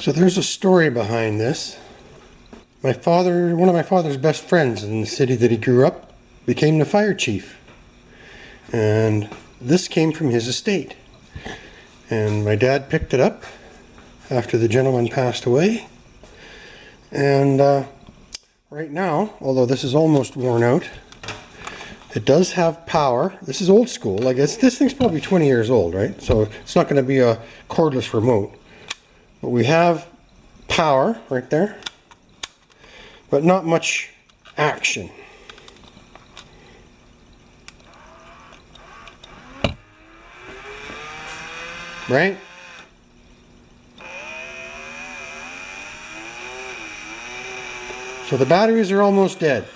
So there's a story behind this. One of my father's best friends in the city that he grew up, became the fire chief. And this came from his estate. And my dad picked it up after the gentleman passed away. And right now, although this is almost worn out, it does have power. This is old school. I guess this thing's probably 20 years old, right? So it's not going to be a cordless remote. But we have power right there, but not much action. Right? So the batteries are almost dead.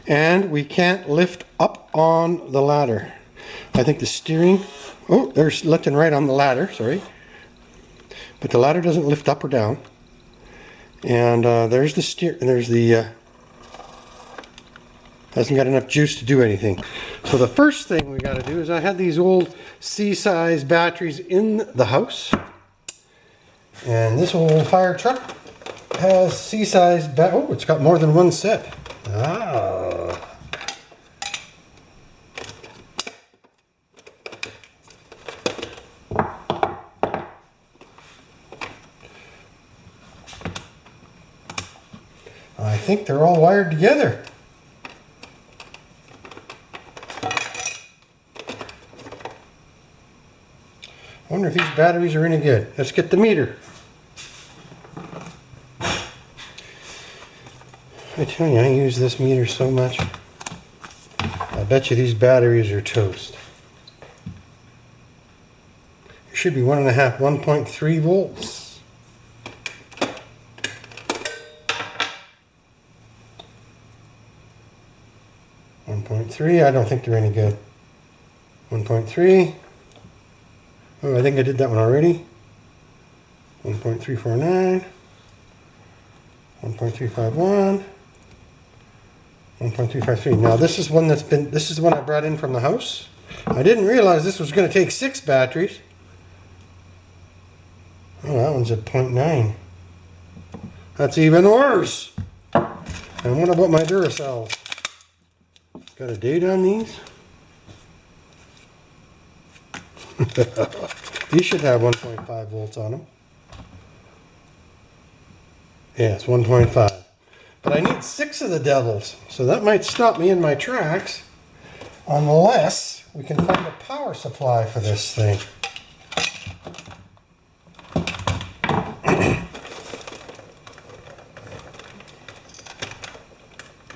And we can't lift up on the ladder. I think the steering, oh, there's left and right on the ladder, sorry. But the ladder doesn't lift up or down. And there's the hasn't got enough juice to do anything. So the first thing we got to do is, I had these old C-size batteries in the house. And this old fire truck has C-size oh, it's got more than one set. Ah. I think they're all wired together. I wonder if these batteries are any good. Let's get the meter. I tell you, I use this meter so much. I bet you these batteries are toast. It should be 1.3 volts. .3, I don't think they're any good. 1.3. Oh, I think I did that one already. 1.349. 1.351. 1.353. Now this is one this is the one I brought in from the house. I didn't realize this was going to take 6 batteries. Oh, that one's at 0.9. That's even worse. And what about my Duracells? Got a date on these? These should have 1.5 volts on them. Yeah, it's 1.5. But I need 6 of the devils, so that might stop me in my tracks unless we can find a power supply for this thing.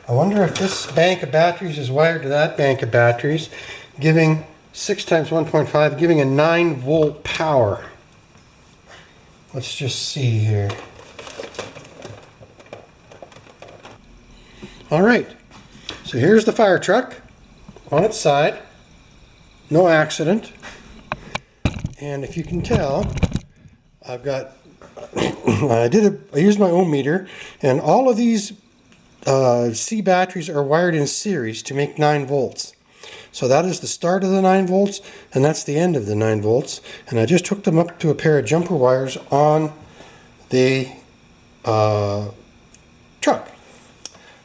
I wonder if this bank of batteries is wired to that bank of batteries, giving 6 times 1.5, giving a 9 volt power. Let's just see here. Alright, so here's the fire truck on its side, no accident, and if you can tell, I've got, I used my ohm meter, and all of these C batteries are wired in series to make 9 volts. So that is the start of the 9 volts, and that's the end of the 9 volts, and I just hooked them up to a pair of jumper wires on the truck.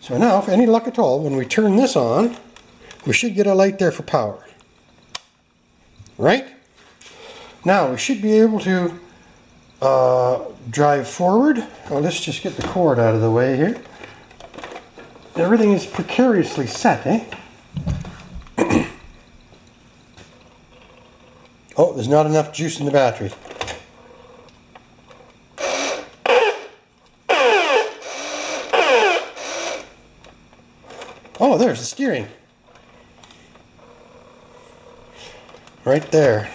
So now, if any luck at all, when we turn this on, we should get a light there for power. Right? Now, we should be able to drive forward. Oh, let's just get the cord out of the way here. Everything is precariously set, eh? Oh, there's not enough juice in the battery. Oh, there's the steering. Right there.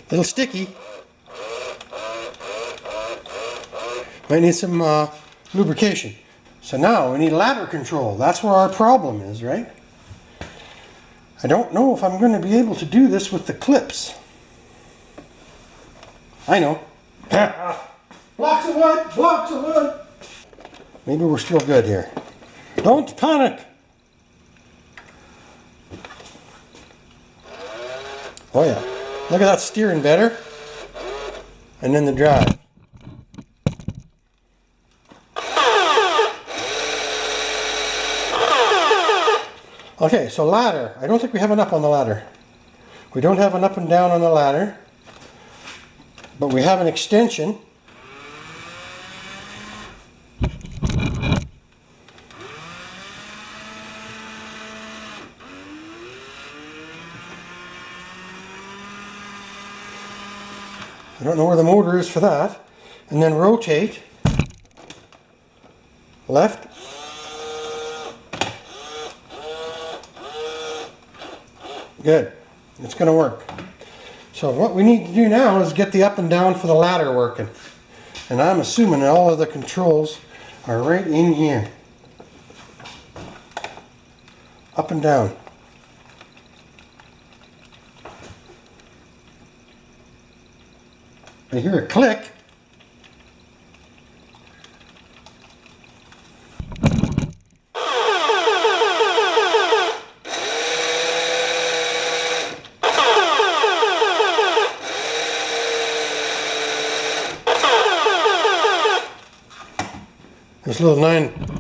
A little sticky. Might need some lubrication. So now we need ladder control. That's where our problem is, right? I don't know if I'm going to be able to do this with the clips. I know. Blocks of wood! Blocks of wood! Maybe we're still good here. Don't panic! Oh yeah. Look at that steering better. And then the drive. Okay, so ladder. I don't think we have an up on the ladder. We don't have an up and down on the ladder. But we have an extension. I don't know where the motor is for that. And then rotate. Left. Good. It's going to work. So what we need to do now is get the up and down for the ladder working. And I'm assuming all of the controls are right in here. Up and down. I hear a click.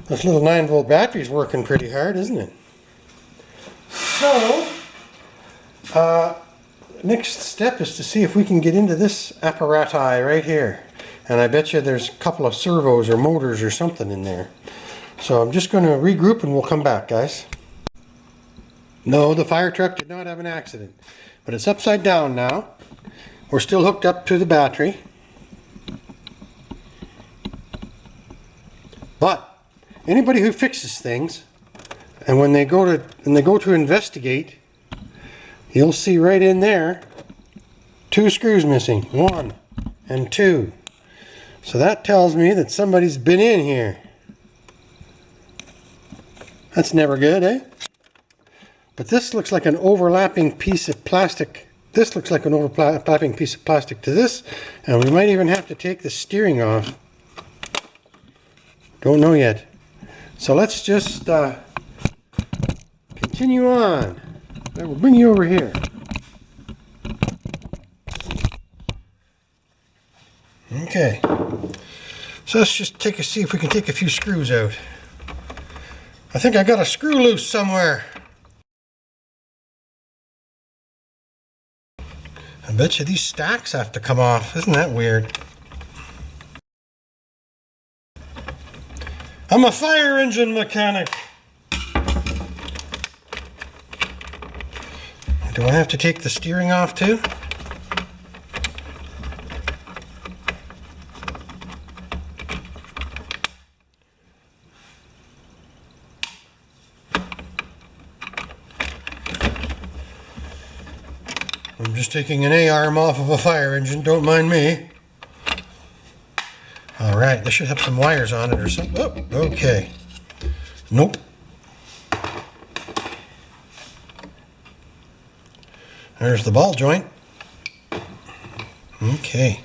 This little 9-volt battery's working pretty hard, isn't it? So, next step is to see if we can get into this apparati right here. And I bet you there's a couple of servos or motors or something in there. So I'm just going to regroup and we'll come back, guys. No, the fire truck did not have an accident. But it's upside down now. We're still hooked up to the battery. But anybody who fixes things, and when they go to investigate, you'll see right in there 2 screws missing, 1 and 2. So that tells me that somebody's been in here. That's never good, eh? But this looks like an overlapping piece of plastic. This looks like an overlapping piece of plastic to this, and we might even have to take the steering off. Don't know yet. So let's just continue on. I will bring you over here. Okay. So let's just see if we can take a few screws out. I think I got a screw loose somewhere. I bet you these stacks have to come off. Isn't that weird? I'm a fire engine mechanic. Do I have to take the steering off too? I'm just taking an A-arm off of a fire engine, don't mind me. Alright, this should have some wires on it or something. Oh, okay. Nope. There's the ball joint. Okay.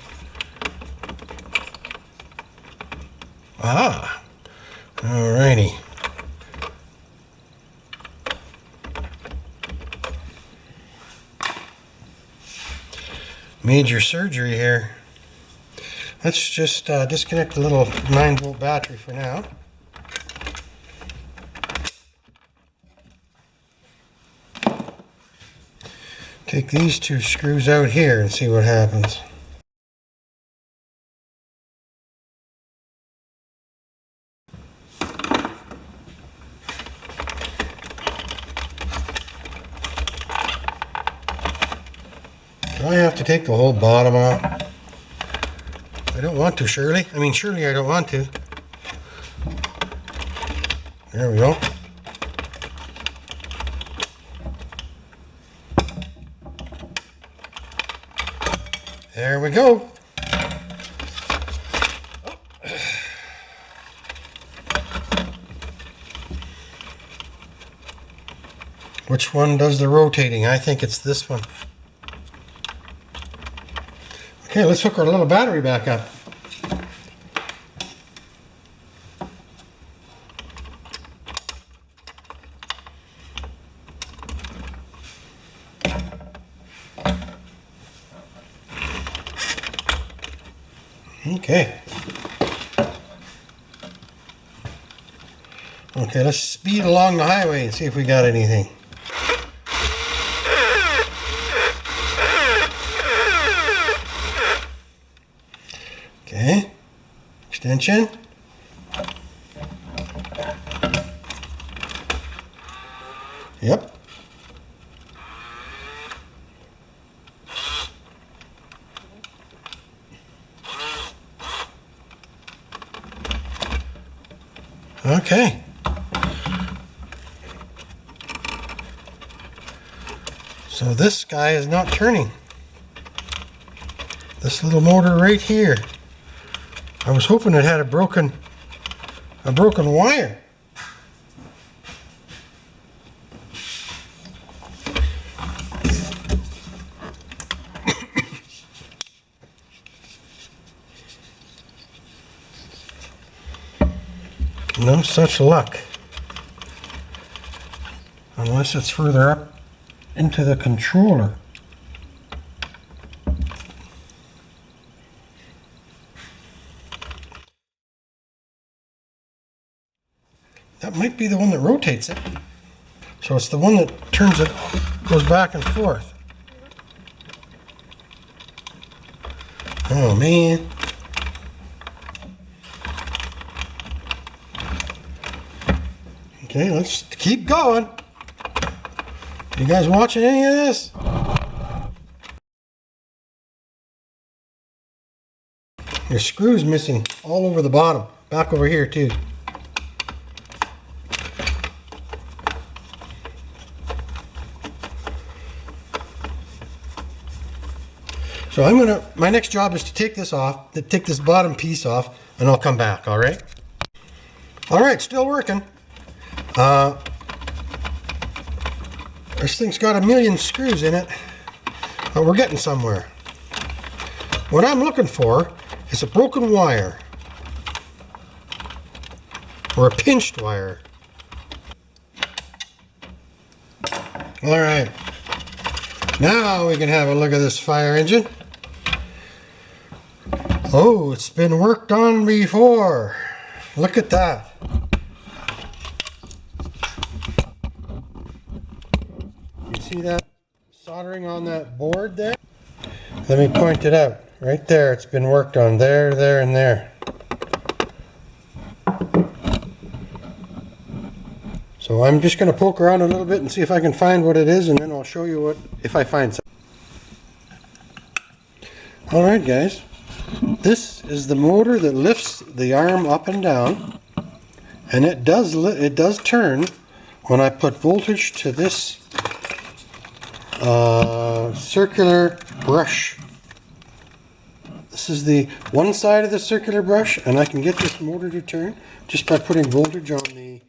Ah. Alrighty. Major surgery here. Let's just disconnect the little 9-volt battery for now. Take these 2 screws out here and see what happens. Do I have to take the whole bottom off? I don't want to, Shirley. Surely I don't want to. There we go. There we go. Which one does the rotating? I think it's this one. Okay, let's hook our little battery back up. Okay. Okay, let's speed along the highway and see if we got anything. Okay. Extension. Yep. Okay. So this guy is not turning. This little motor right here. I was hoping it had a broken wire. No such luck. Unless it's further up into the controller. That might be the one that rotates it. So it's the one that turns it, goes back and forth. Oh man. Okay, let's keep going. You guys watching any of this? There's screws missing all over the bottom. Back over here too. So my next job is to take this off, to take this bottom piece off, and I'll come back, all right? All right, still working. This thing's got a million screws in it, but we're getting somewhere. What I'm looking for is a broken wire, or a pinched wire. All right, now we can have a look at this fire engine. Oh, it's been worked on before. Look at that. See that soldering on that board there? Let me point it out. Right there, it's been worked on. There, there, and there. So I'm just going to poke around a little bit and see if I can find what it is, and then I'll show you what if I find something. Alright guys, this is the motor that lifts the arm up and down, and it does turn when I put voltage to this circular brush. This is the one side of the circular brush, and I can get this motor to turn just by putting voltage on the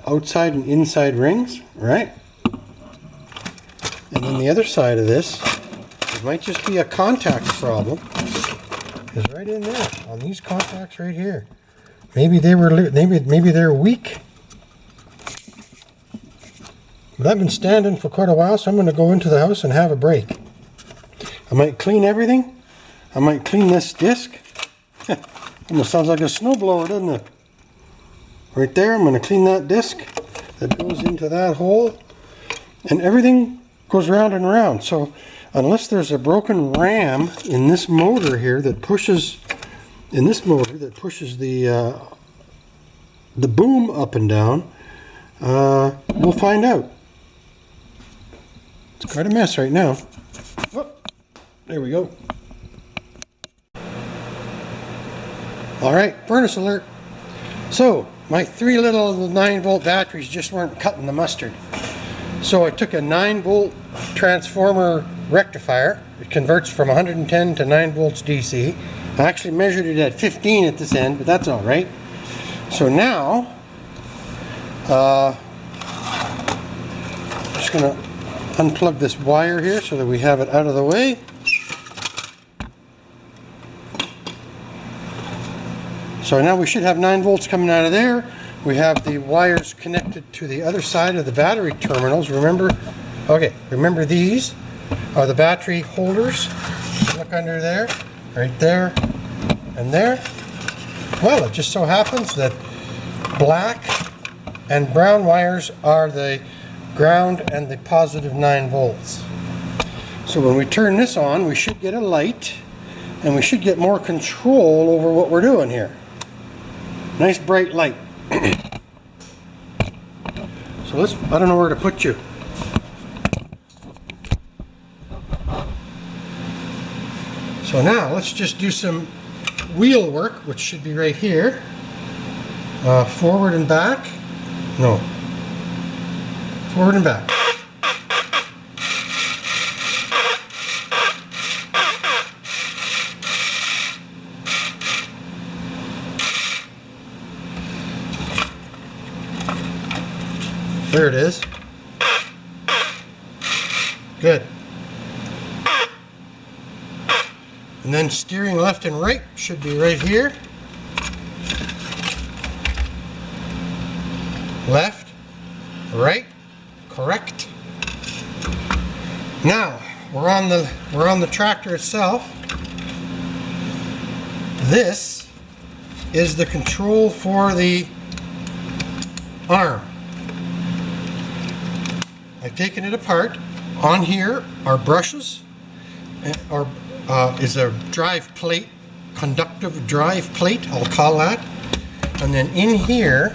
outside and inside rings, right? And then the other side of this, it might just be a contact problem, is right in there on these contacts right here. Maybe they're weak. But I've been standing for quite a while, so I'm going to go into the house and have a break. I might clean everything. I might clean this disc. Almost sounds like a snowblower, doesn't it? Right there, I'm going to clean that disc that goes into that hole. And everything goes round and round. So unless there's a broken ram in this motor here that pushes, the boom up and down, we'll find out. It's quite a mess right now. Whoop, there we go. Alright, furnace alert. So, my three little 9-volt batteries just weren't cutting the mustard. So I took a 9-volt transformer rectifier. It converts from 110 to 9 volts DC. I actually measured it at 15 at this end, but that's alright. So now, going to unplug this wire here so that we have it out of the way. So now we should have 9 volts coming out of there. We have the wires connected to the other side of the battery terminals. Remember these are the battery holders. Look under there, right there, and there. Well, it just so happens that black and brown wires are the ground and the positive 9 volts. So when we turn this on, we should get a light and we should get more control over what we're doing here. Nice bright light. So I don't know where to put you. So now let's just do some wheel work, which should be right here. Forward and back. No. Forward and back. There it is. Good. And then steering left and right should be right here. Left, right, correct. Now we're on the tractor itself. This is the control for the arm. I've taken it apart. On here are brushes, is a drive plate, conductive drive plate, I'll call that. And then in here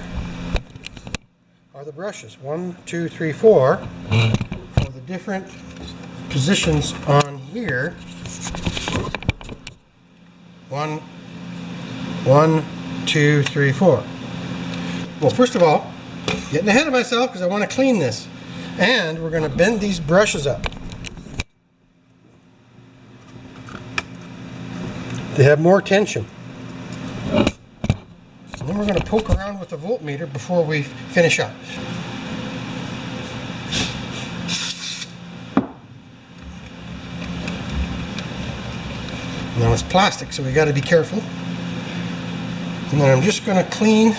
are the brushes, 1, 2, 3, 4, for the different positions on here. 1, 2, 3, 4. Well, first of all, getting ahead of myself because I want to clean this. And we're going to bend these brushes up. They have more tension. And then we're going to poke around with the voltmeter before we finish up. Now it's plastic, so we got to be careful. And then I'm just going to clean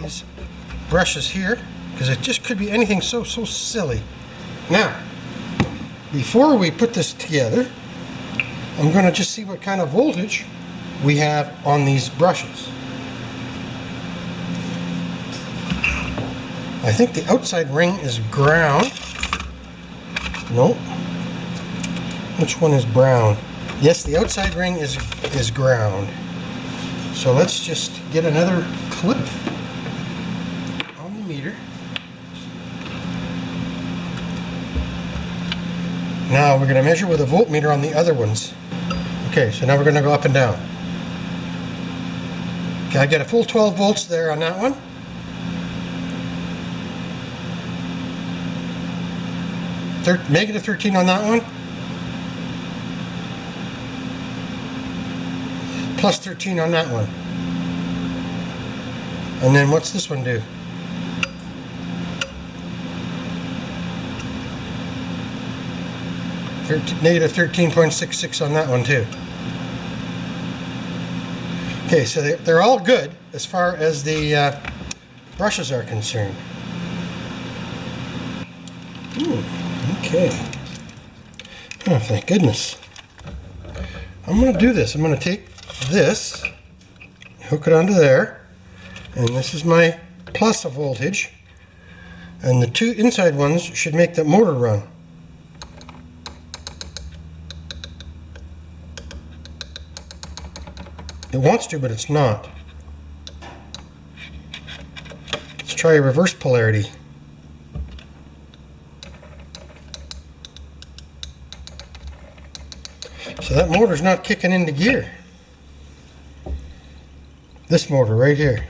these brushes here, because it just could be anything so silly. Now, before we put this together, I'm going to just see what kind of voltage we have on these brushes. I think the outside ring is ground. Nope. Which one is brown? Yes, the outside ring is ground. So let's just get another clip on the meter. Now we're going to measure with a voltmeter on the other ones. Okay, so now we're going to go up and down. Okay, I get a full 12 volts there on that one. Negative 13 on that one. Plus 13 on that one. And then what's this one do? Negative 13.66 on that one too. Okay, so they're all good as far as the brushes are concerned. Okay. Oh, thank goodness. I'm going to do this. I'm going to take this, hook it onto there, and this is my plus voltage, and the two inside ones should make the motor run. It wants to, but it's not. Let's try a reverse polarity. So that motor's not kicking into gear. This motor right here.